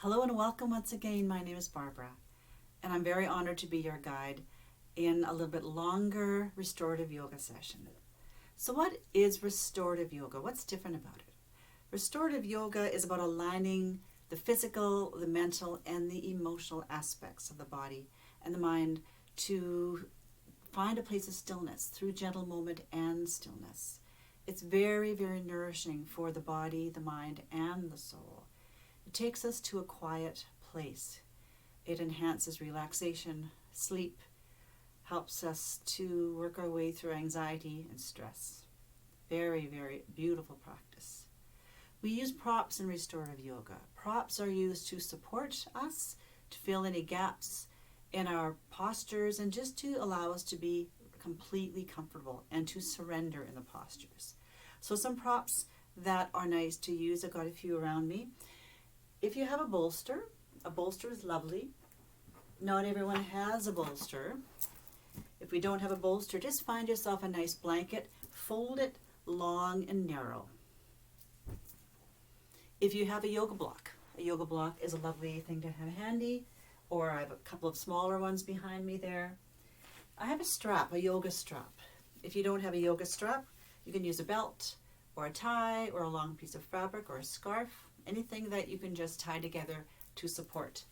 Hello and welcome once again. My name is Barbara, and I'm very honored to be your guide in a little bit longer restorative yoga session. So, what is restorative yoga? What's different about it? Restorative yoga is about aligning the physical, the mental, and the emotional aspects of the body and the mind to find a place of stillness through gentle movement and stillness. It's very, very nourishing for the body, the mind, and the soul. It takes us to a quiet place. It enhances relaxation, sleep, helps us to work our way through anxiety and stress. Very, very beautiful practice. We use props in restorative yoga. Props are used to support us, to fill any gaps in our postures, and just to allow us to be completely comfortable and to surrender in the postures. So some props that are nice to use, I've got a few around me. If you have a bolster is lovely. Not everyone has a bolster. If we don't have a bolster, just find yourself a nice blanket, fold it long and narrow. If you have a yoga block is a lovely thing to have handy, or I have a couple of smaller ones behind me there. I have a strap, a yoga strap. If you don't have a yoga strap, you can use a belt or a tie or a long piece of fabric or a scarf. Anything that you can just tie together to support.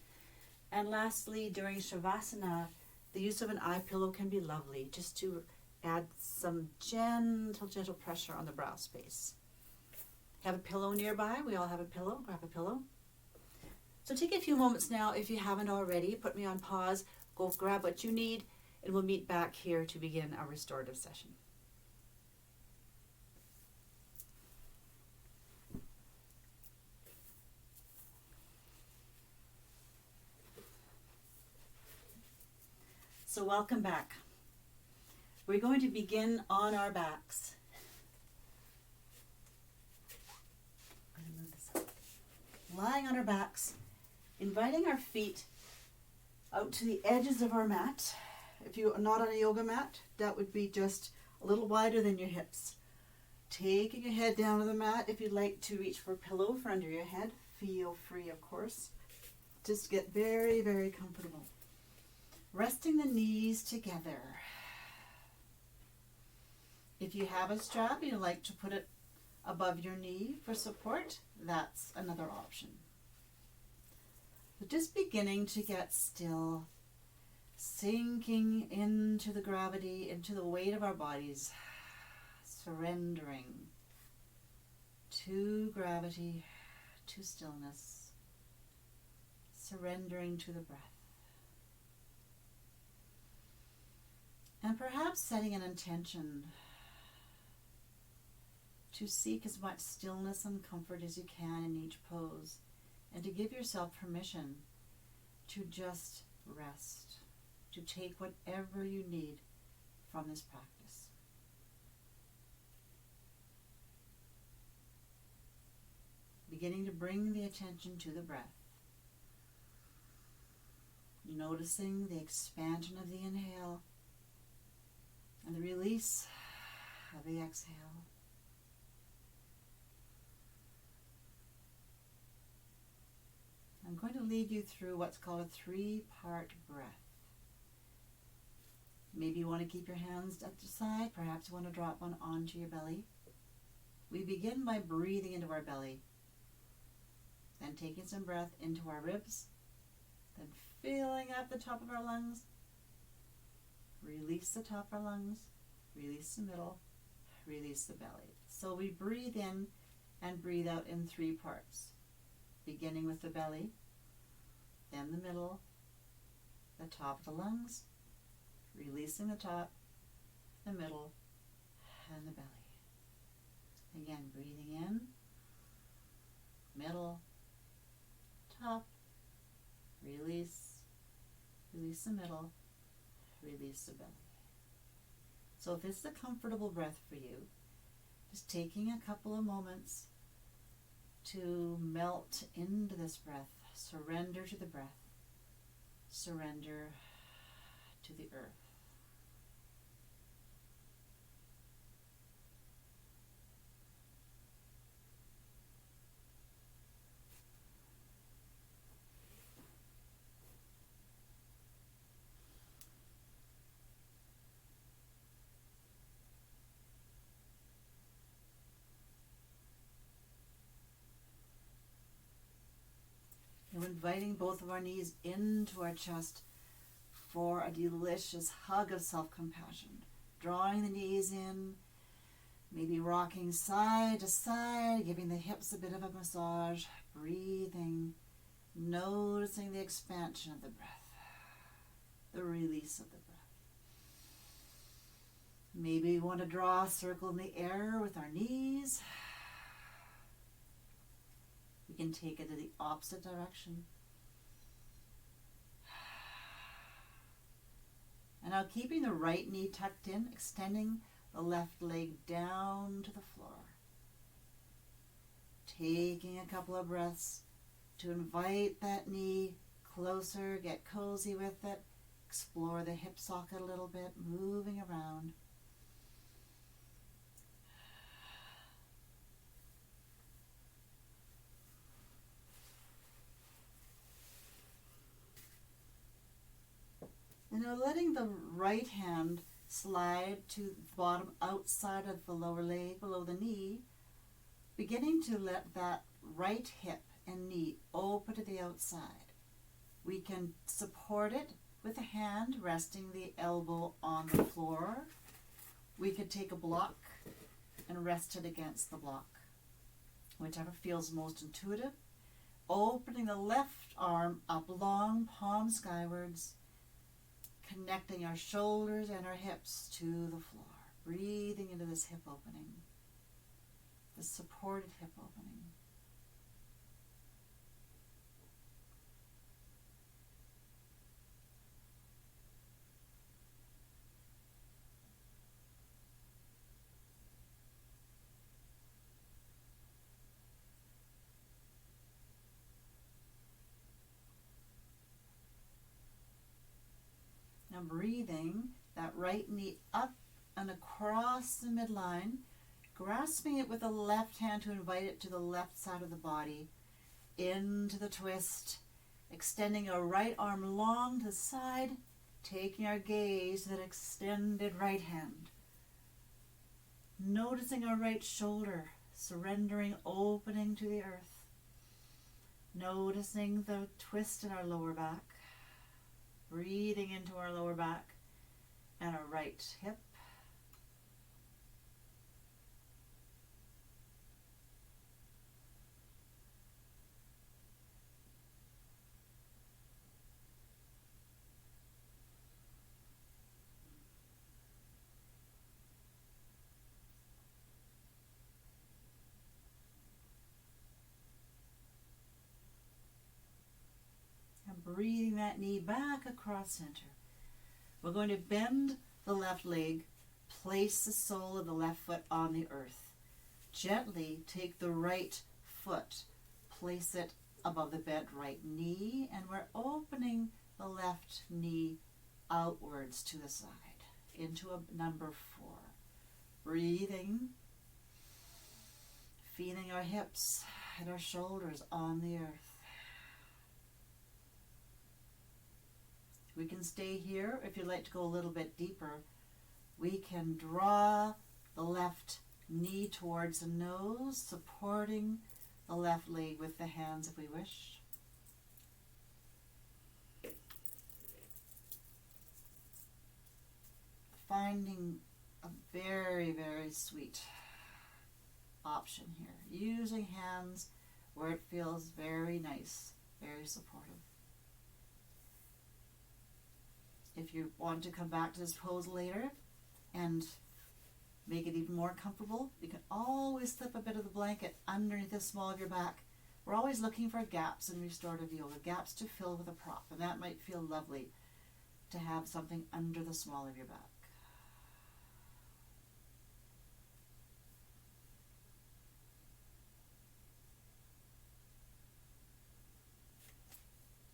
And lastly, during Shavasana, the use of an eye pillow can be lovely, just to add some gentle pressure on the brow space. Have a pillow nearby. We all have a pillow. Grab a pillow. So take a few moments now, if you haven't already, put me on pause, go grab what you need, and we'll meet back here to begin our restorative session. So welcome back. We're going to begin on our backs. I'm going to move this up. Lying on our backs, inviting our feet out to the edges of our mat. If you're not on a yoga mat, that would be just a little wider than your hips. Taking your head down to the mat. If you'd like to reach for a pillow for under your head, feel free, of course. Just get very, very comfortable. Resting the knees together. If you have a strap, you'd like to put it above your knee for support, that's another option. So just beginning to get still, sinking into the gravity, into the weight of our bodies, surrendering to gravity, to stillness, surrendering to the breath. And perhaps setting an intention to seek as much stillness and comfort as you can in each pose, and to give yourself permission to just rest, to take whatever you need from this practice. Beginning to bring the attention to the breath. Noticing the expansion of the inhale and the release of the exhale. I'm going to lead you through what's called a 3-part breath. Maybe you want to keep your hands at your side. Perhaps you want to drop one onto your belly. We begin by breathing into our belly, then taking some breath into our ribs, then filling up the top of our lungs. Release the top of our lungs, release the middle, release the belly. So we breathe in and breathe out in 3 parts, beginning with the belly, then the middle, the top of the lungs, releasing the top, the middle, and the belly. Again, breathing in, middle, top, release, release the middle, release the belly. So if it's a comfortable breath for you, just taking a couple of moments to melt into this breath, surrender to the breath, surrender to the earth. Now inviting both of our knees into our chest for a delicious hug of self-compassion. Drawing the knees in, maybe rocking side to side, giving the hips a bit of a massage, breathing, noticing the expansion of the breath, the release of the breath. Maybe we want to draw a circle in the air with our knees. We can take it to the opposite direction. And now keeping the right knee tucked in, extending the left leg down to the floor. Taking a couple of breaths to invite that knee closer, get cozy with it, explore the hip socket a little bit, moving around. And now letting the right hand slide to the bottom outside of the lower leg, below the knee, beginning to let that right hip and knee open to the outside. We can support it with a hand resting the elbow on the floor. We could take a block and rest it against the block, whichever feels most intuitive. Opening the left arm up long, palm skywards, connecting our shoulders and our hips to the floor. Breathing into this hip opening, the supported hip opening. Now breathing that right knee up and across the midline, grasping it with the left hand to invite it to the left side of the body, into the twist, extending our right arm long to the side, taking our gaze to that extended right hand. Noticing our right shoulder, surrendering, opening to the earth. Noticing the twist in our lower back. Breathing into our lower back and our right hip. And breathing that knee back across center. We're going to bend the left leg, place the sole of the left foot on the earth. Gently take the right foot, place it above the bent right knee, and we're opening the left knee outwards to the side into a number 4. Breathing, feeling our hips and our shoulders on the earth. We can stay here. If you'd like to go a little bit deeper, we can draw the left knee towards the nose, supporting the left leg with the hands if we wish. Finding a very, very sweet option here. Using hands where it feels very nice, very supportive. If you want to come back to this pose later and make it even more comfortable, you can always slip a bit of the blanket underneath the small of your back. We're always looking for gaps in restorative yoga, gaps to fill with a prop, and that might feel lovely to have something under the small of your back.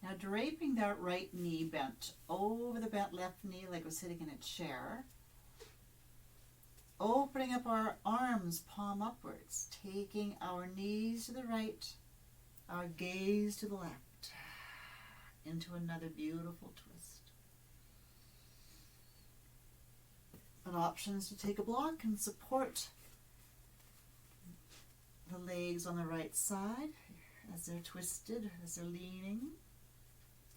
Now draping that right knee bent over the bent left knee like we're sitting in a chair. Opening up our arms palm upwards, taking our knees to the right, our gaze to the left, into another beautiful twist. An option is to take a block and support the legs on the right side. as they're twisted, as they're leaning.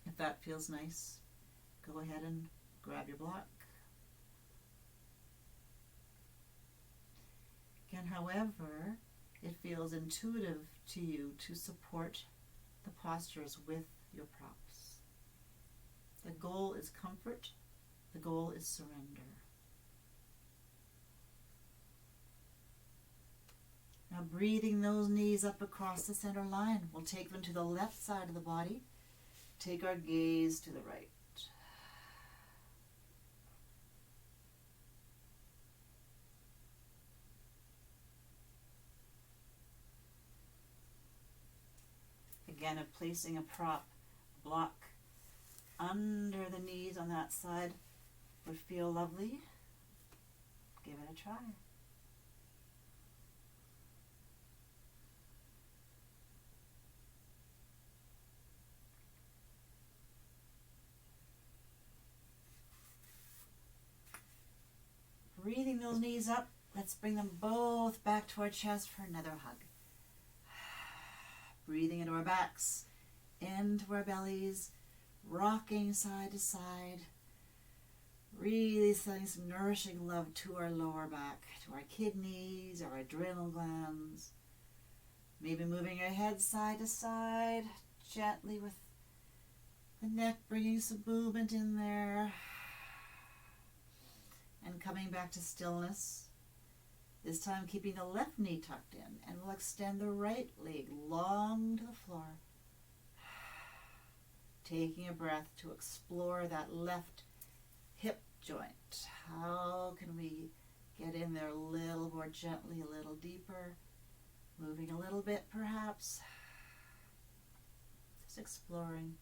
If that feels nice, go ahead and grab your block. Again, however it feels intuitive to you to support the postures with your props. The goal is comfort. The goal is surrender. Now breathing those knees up across the center line. We'll take them to the left side of the body. Take our gaze to the right. Again, of placing a prop, block under the knees on that side would feel lovely. Give it a try. Breathing those knees up, let's bring them both back to our chest for another hug. Breathing into our backs, into our bellies, rocking side to side. Really sending some nourishing love to our lower back, to our kidneys, our adrenal glands. Maybe moving our head side to side, gently with the neck bringing some movement in there. And coming back to stillness. This time keeping the left knee tucked in, and we'll extend the right leg long to the floor. Taking a breath to explore that left hip joint. How can we get in there a little more gently, a little deeper? Moving a little bit perhaps. Just exploring.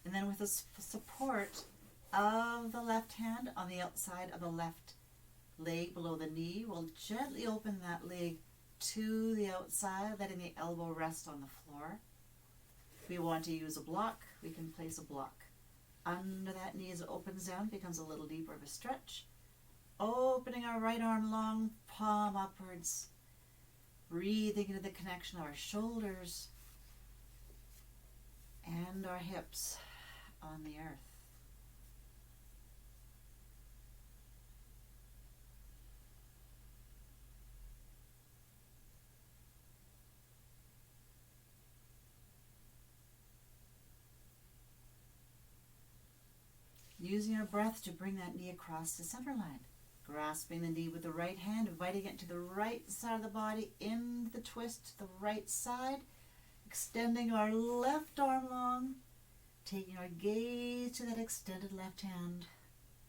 And then with the support of the left hand on the outside of the left leg below the knee, we'll gently open that leg to the outside, letting the elbow rest on the floor. If we want to use a block, we can place a block under that knee as it opens down, becomes a little deeper of a stretch. Opening our right arm long, palm upwards, breathing into the connection of our shoulders and our hips on the earth. Using our breath to bring that knee across the center line. Grasping the knee with the right hand, inviting it to the right side of the body, into the twist to the right side. Extending our left arm long, taking our gaze to that extended left hand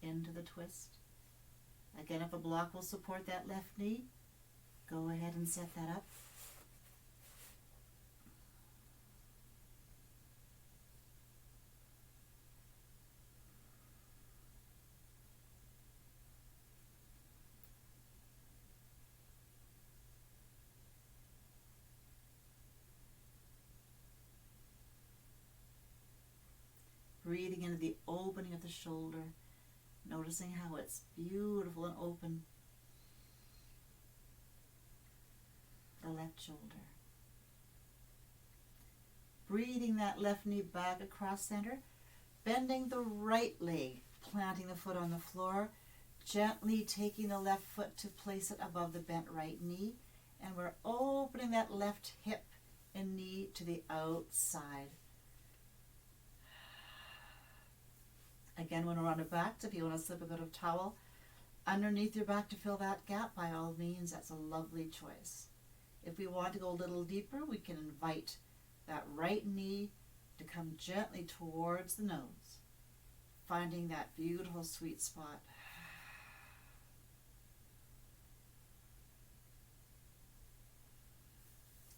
into the twist. Again, if a block will support that left knee, go ahead and set that up. Breathing into the opening of the shoulder, noticing how it's beautiful and open. The left shoulder. Breathing that left knee back across center, bending the right leg, planting the foot on the floor, gently taking the left foot to place it above the bent right knee, and we're opening that left hip and knee to the outside. Again, when we're on our backs, if you want to slip a bit of towel underneath your back to fill that gap, by all means, that's a lovely choice. If we want to go a little deeper, we can invite that right knee to come gently towards the nose, finding that beautiful sweet spot.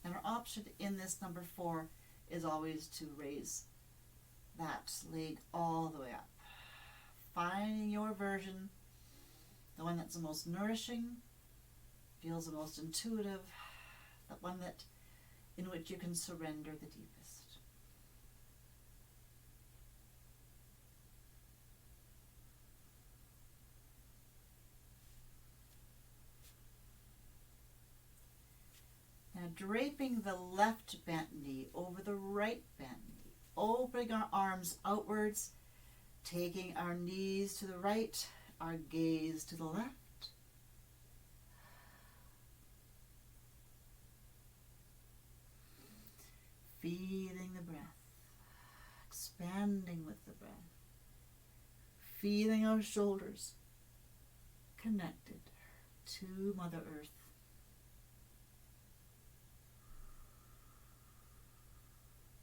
And our option in this number 4 is always to raise that leg all the way up. Finding your version, the one that's the most nourishing, feels the most intuitive, the one that in which you can surrender the deepest. draping the left bent knee over the right bent knee, opening our arms outwards, taking our knees to the right, our gaze to the left. Feeling the breath, expanding with the breath, feeling our shoulders connected to Mother Earth.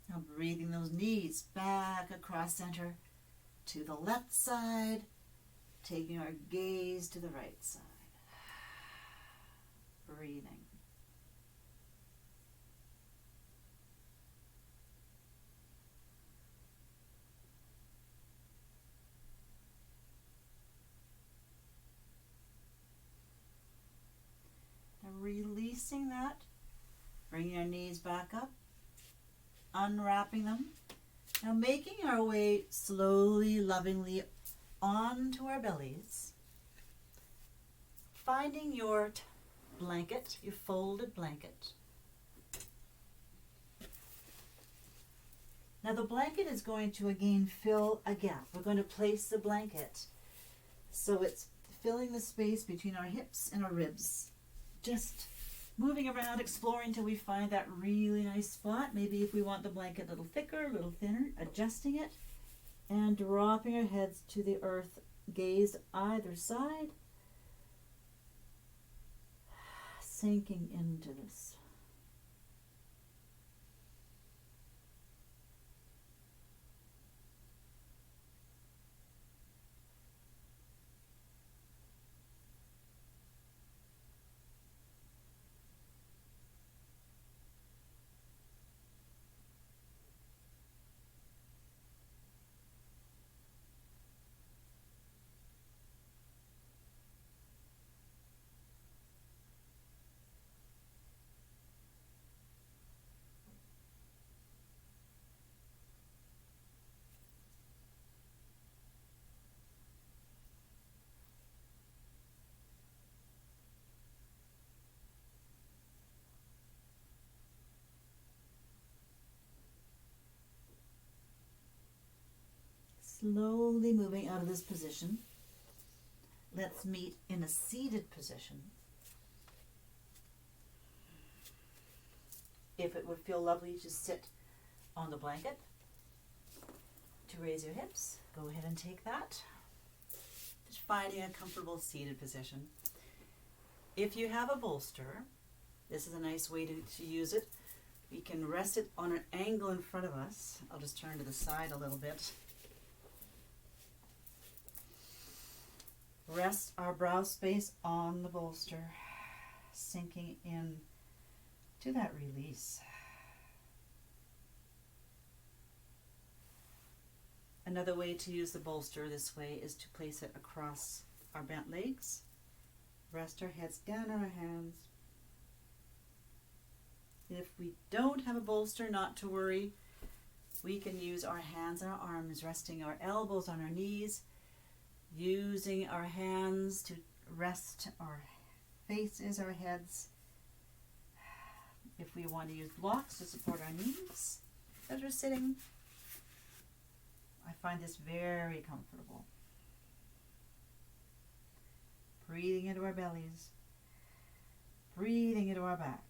Now breathing those knees back across center to the left side, taking our gaze to the right side. Breathing. Now releasing that, bringing our knees back up, unwrapping them. Now making our way slowly, lovingly onto our bellies. Finding your blanket, your folded blanket. Now the blanket is going to again fill a gap. We're going to place the blanket so it's filling the space between our hips and our ribs. Just moving around, exploring till we find that really nice spot. Maybe if we want the blanket a little thicker, a little thinner, adjusting it and dropping our heads to the earth, gaze either side, sinking into this. Slowly moving out of this position. Let's meet in a seated position. If it would feel lovely to sit on the blanket, to raise your hips, go ahead and take that. Just finding a comfortable seated position. If you have a bolster, this is a nice way to use it. We can rest it on an angle in front of us. I'll just turn to the side a little bit. Rest our brow space on the bolster, sinking in to that release. Another way to use the bolster this way is to place it across our bent legs. Rest our heads down on our hands. If we don't have a bolster, not to worry. We can use our hands and our arms, resting our elbows on our knees, using our hands to rest our faces, our heads. If we want to use blocks to support our knees as we're sitting, I find this very comfortable. Breathing into our bellies, breathing into our backs.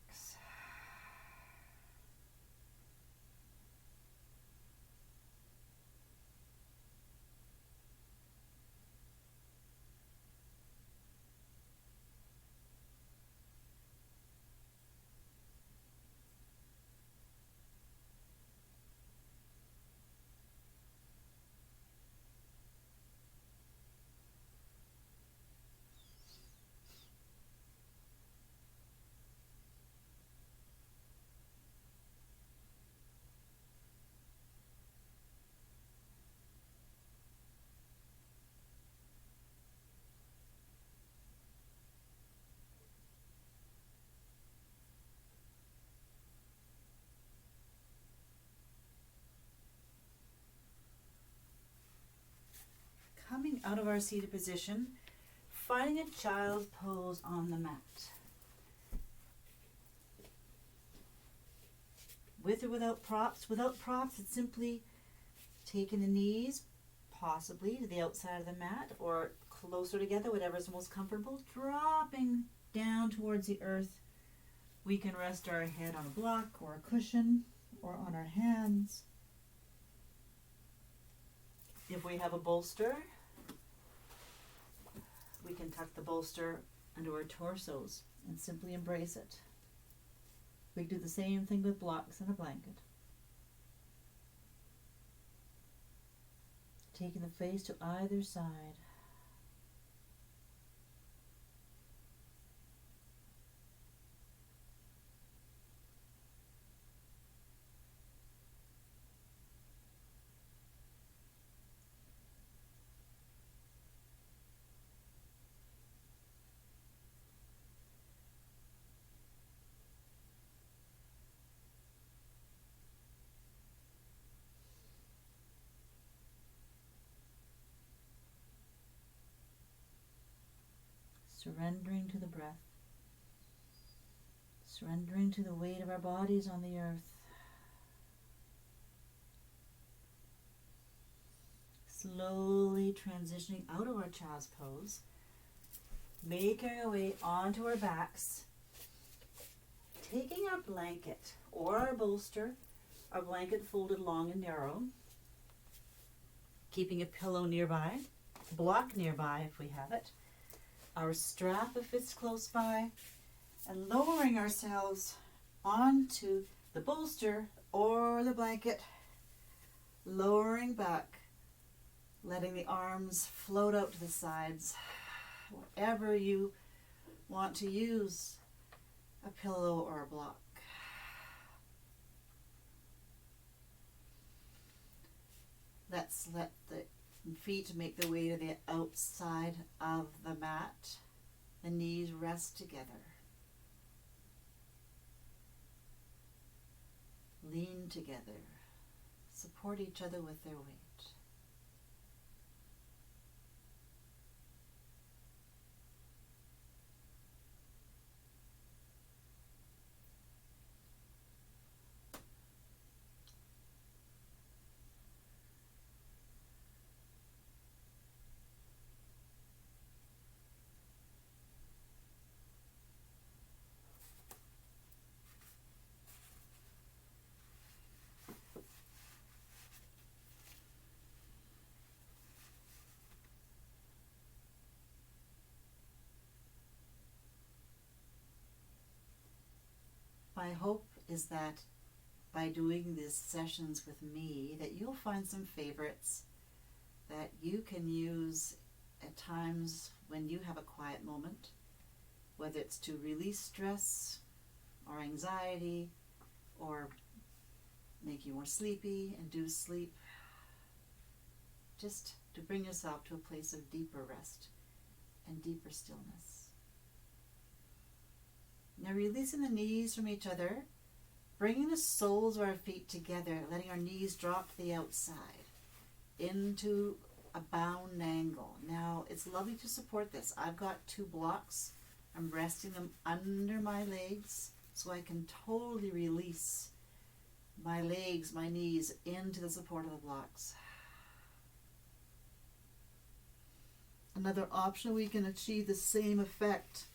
Coming out of our seated position, finding a child's pose on the mat. with or without props. Without props, it's simply taking the knees possibly to the outside of the mat or closer together, whatever is most comfortable, dropping down towards the earth. We can rest our head on a block or a cushion or on our hands. If we have a bolster, we can tuck the bolster under our torsos and simply embrace it. We can do the same thing with blocks and a blanket. Taking the face to either side. Surrendering to the breath. Surrendering to the weight of our bodies on the earth. Slowly transitioning out of our child's pose. Making our way onto our backs. Taking our blanket or our bolster, our blanket folded long and narrow. Keeping a pillow nearby, block nearby if we have it. Our strap if it's close by, and lowering ourselves onto the bolster or the blanket, lowering back, letting the arms float out to the sides, wherever you want to use a pillow or a block. Let's let the feet make their way to the outside of the mat. The knees rest together. Lean together. Support each other with their weight. My hope is that by doing these sessions with me, that you'll find some favorites that you can use at times when you have a quiet moment, whether it's to release stress or anxiety or make you more sleepy, induce sleep, just to bring yourself to a place of deeper rest and deeper stillness. Now releasing the knees from each other, bringing the soles of our feet together, letting our knees drop to the outside into a bound angle. Now it's lovely to support this. I've got 2 blocks. I'm resting them under my legs so I can totally release my legs, my knees into the support of the blocks. Another option, we can achieve the same effect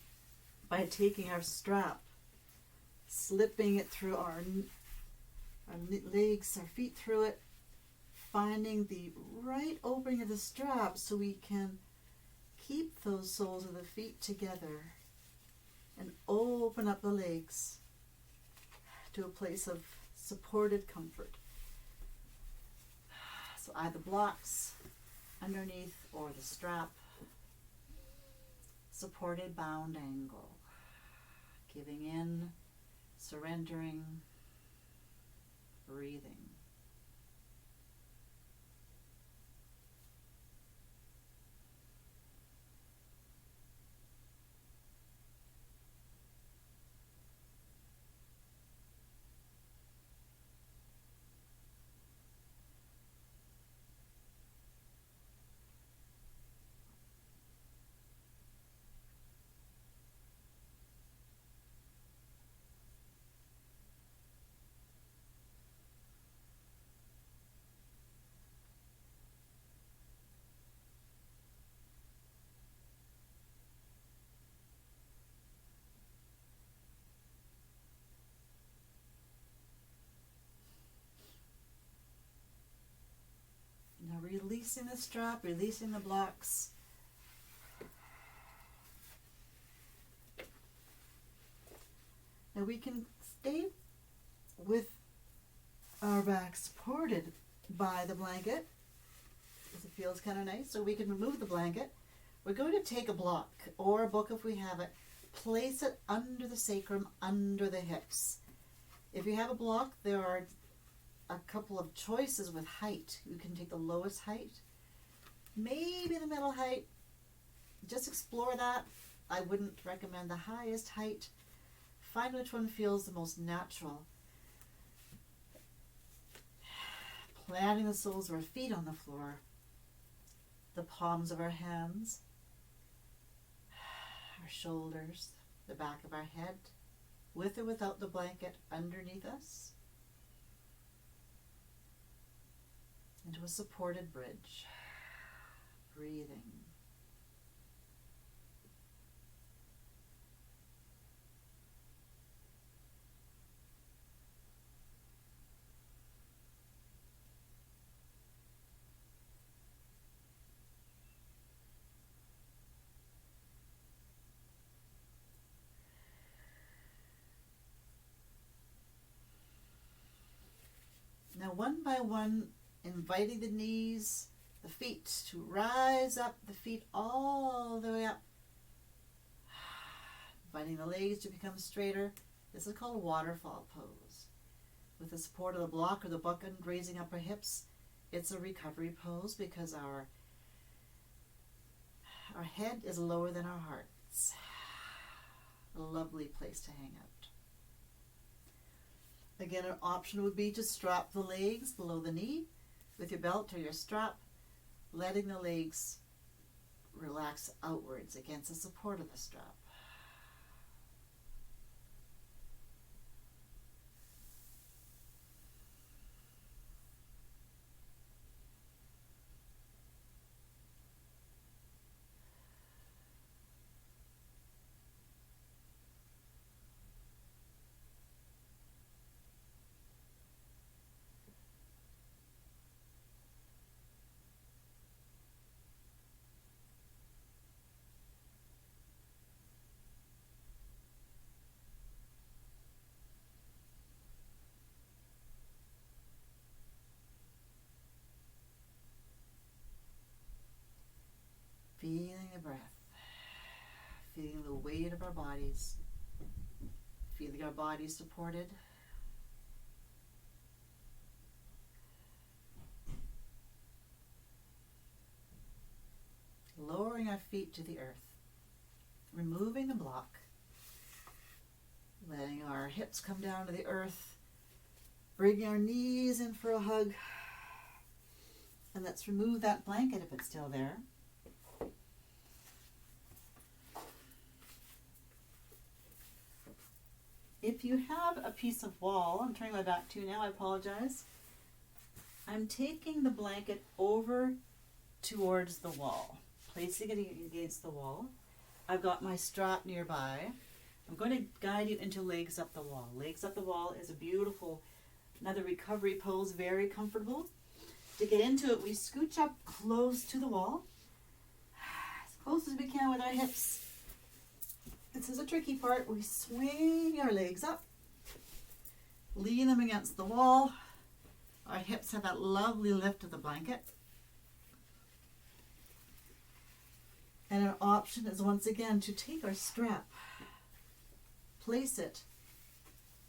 by taking our strap, slipping it through our legs, our feet through it, finding the right opening of the strap so we can keep those soles of the feet together and open up the legs to a place of supported comfort. So either blocks underneath or the strap, supported bound angle. Giving in, surrendering, breathing. releasing the strap, releasing the blocks. Now we can stay with our back supported by the blanket, because it feels kind of nice. So we can remove the blanket. We're going to take a block or a book if we have it, place it under the sacrum, under the hips. If you have a block, there are a couple of choices with height. You can take the lowest height, maybe the middle height. Just explore that. I wouldn't recommend the highest height. Find which one feels the most natural. Planting the soles of our feet on the floor, the palms of our hands, our shoulders, the back of our head, with or without the blanket underneath us, into a supported bridge. Breathing. Now, one by one, inviting the knees, the feet to rise up, the feet all the way up. Inviting the legs to become straighter. This is called waterfall pose. With the support of the block or the bucket, raising up our hips, it's a recovery pose because our head is lower than our hearts. A lovely place to hang out. Again, an option would be to strap the legs below the knee with your belt or your strap, letting the legs relax outwards against the support of the strap. Feeling the breath, feeling the weight of our bodies, feeling our bodies supported. Lowering our feet to the earth, removing the block, letting our hips come down to the earth, bringing our knees in for a hug, and let's remove that blanket if it's still there. If you have a piece of wall, I'm turning my back to you now, I apologize. I'm taking the blanket over towards the wall, placing it against the wall. I've got my strap nearby. I'm going to guide you into legs up the wall. Legs up the wall is a beautiful, another recovery pose, very comfortable. To get into it, we scooch up close to the wall, as close as we can with our hips. This is a tricky part. We swing our legs up, lean them against the wall. Our hips have that lovely lift of the blanket. And an option is once again to take our strap, place it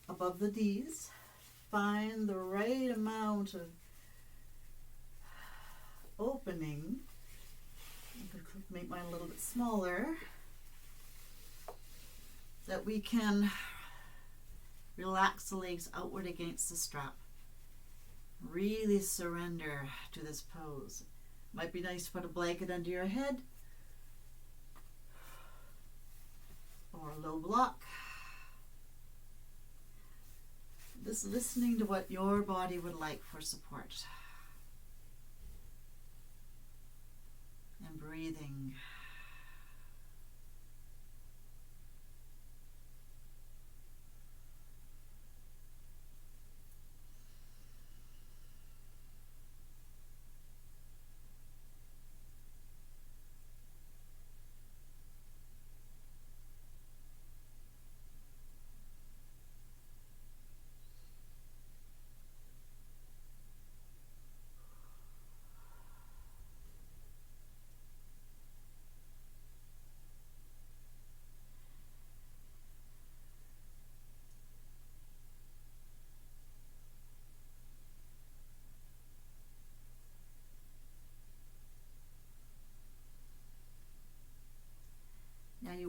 above the knees, find the right amount of opening. I could make mine a little bit smaller, that we can relax the legs outward against the strap. Really surrender to this pose. Might be nice to put a blanket under your head or a low block. Just listening to what your body would like for support. And breathing.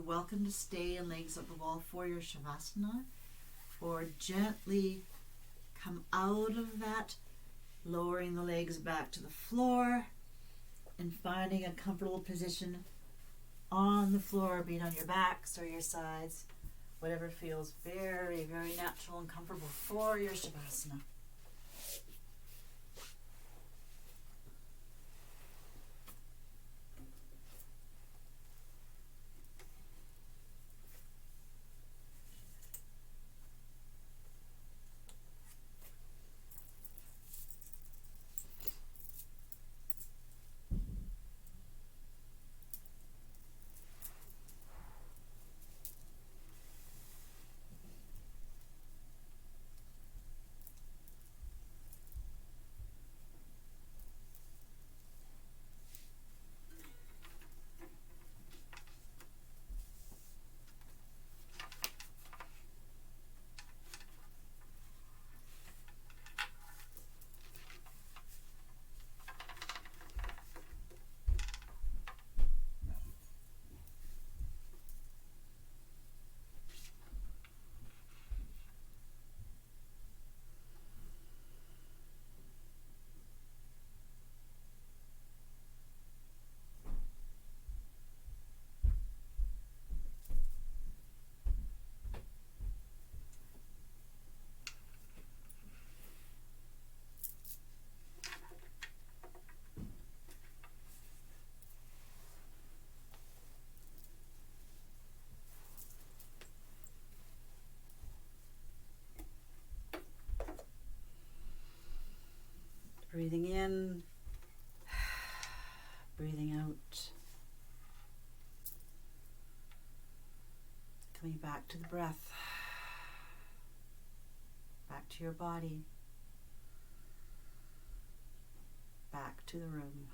welcome to stay in legs up the wall for your Shavasana, or gently come out of that, lowering the legs back to the floor and finding a comfortable position on the floor, be it on your backs or your sides, whatever feels very, very natural and comfortable for your Shavasana. Breathing in, breathing out. Coming back to the breath, back to your body, back to the room.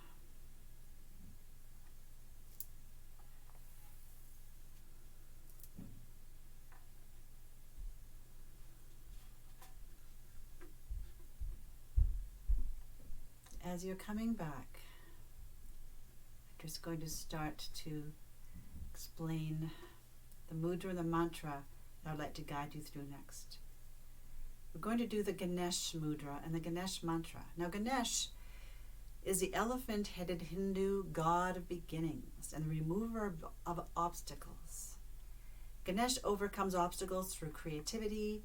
As you're coming back, I'm just going to start to explain the mudra and the mantra that I'd like to guide you through next. We're going to do the Ganesh mudra and the Ganesh mantra. Now, Ganesh is the elephant-headed Hindu god of beginnings and the remover of obstacles. Ganesh overcomes obstacles through creativity,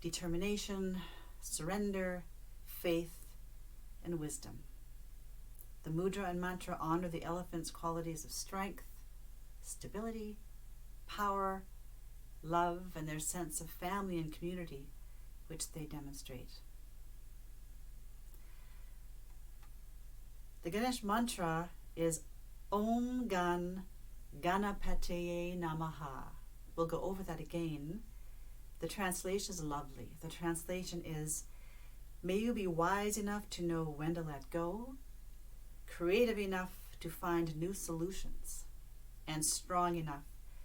determination, surrender, faith, and wisdom. The mudra and mantra honor the elephant's qualities of strength, stability, power, love, and their sense of family and community, which they demonstrate. The Ganesh mantra is Om Gan Ganapataye Namaha. We'll go over that again. The translation is lovely. The translation is, may you be wise enough to know when to let go, creative enough to find new solutions, and strong enough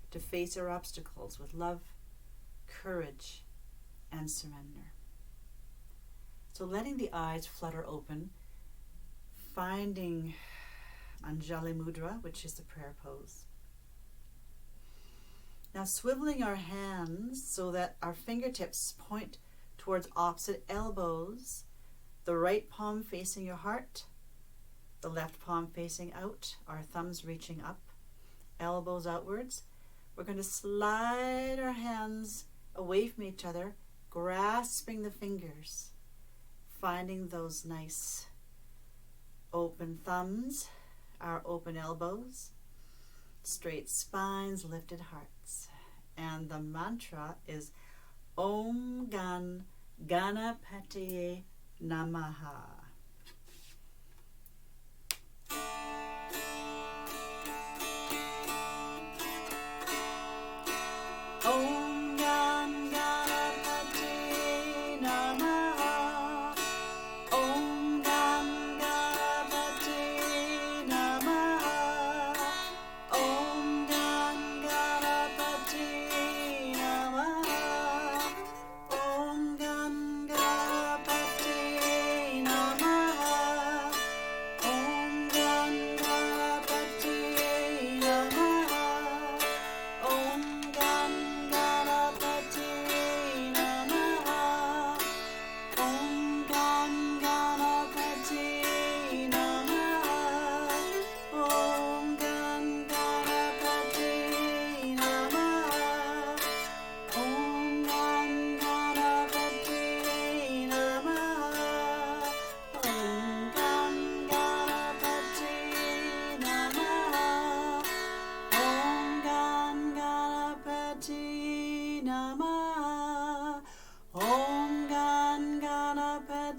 to face your obstacles with love, courage, and surrender. So letting the eyes flutter open, finding Anjali Mudra, which is the prayer pose. Now swiveling our hands so that our fingertips point towards opposite elbows, the right palm facing your heart, the left palm facing out, our thumbs reaching up, elbows outwards. We're going to slide our hands away from each other, grasping the fingers, finding those nice open thumbs, our open elbows, straight spines, lifted hearts. And the mantra is Om Gan Ganapataye Namaha. Om Gan Ganapataye Namaha. Om Gan Ganapataye Namaha. Om Gan Ganapataye Namaha. Om Gan Ganapataye Namaha. Om Gan Ganapataye Namaha. Om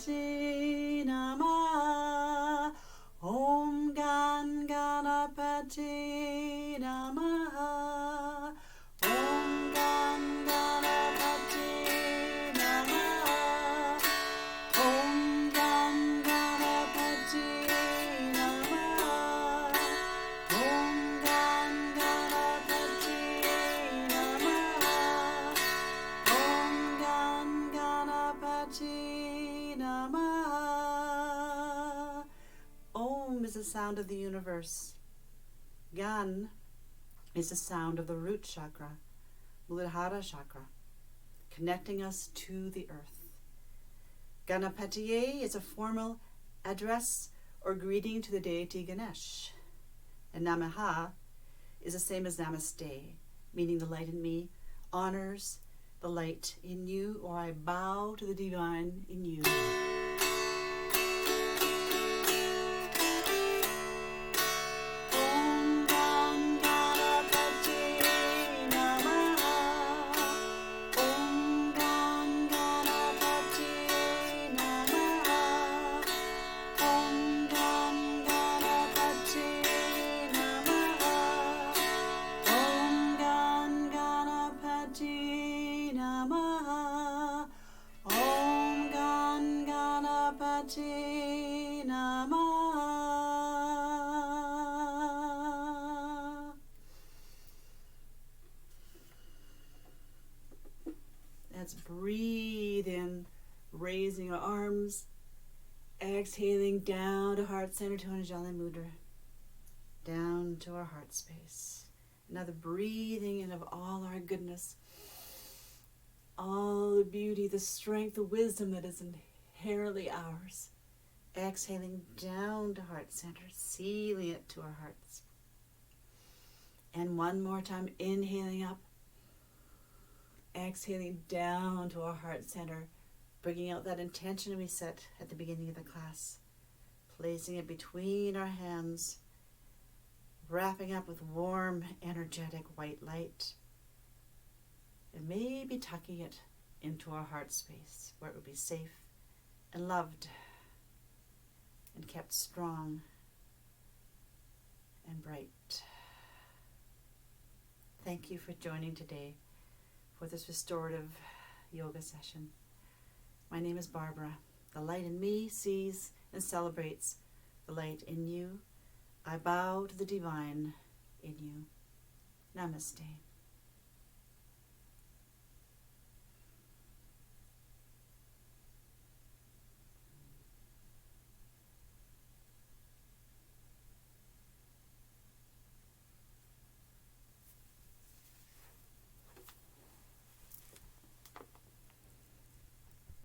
Ganapati Namaha. Om Ganapati Namaha. Om Ganapati Namaha. Om Ganapati Namaha. Om Ganapati Namaha. Om Ganapati Namaha. Om is the sound of the universe. Gan is the sound of the root chakra, Muladhara chakra, connecting us to the earth. Ganapatiye is a formal address or greeting to the deity Ganesh. And Namaha is the same as Namaste, meaning the light in me honors the light in you, or I bow to the divine in you. Om Ganapati Namaha. Om Ganapati Namaha. Om Ganapati Namaha. Om Ganapati Namaha. Om Ganapati Namaha. Let's breathe in, raising our arms, exhaling down to heart center to Anjali Mudra, down to our heart space. Another breathing in of all our goodness, all the beauty, the strength, the wisdom that is inherently ours. Exhaling down to heart center, sealing it to our hearts. And one more time, inhaling up, exhaling down to our heart center, bringing out that intention we set at the beginning of the class, placing it between our hands, wrapping up with warm, energetic white light, and maybe tucking it into our heart space where it would be safe and loved and kept strong and bright. Thank you for joining today for this restorative yoga session. My name is Barbara. The light in me sees and celebrates the light in you. I bow to the divine in you. Namaste.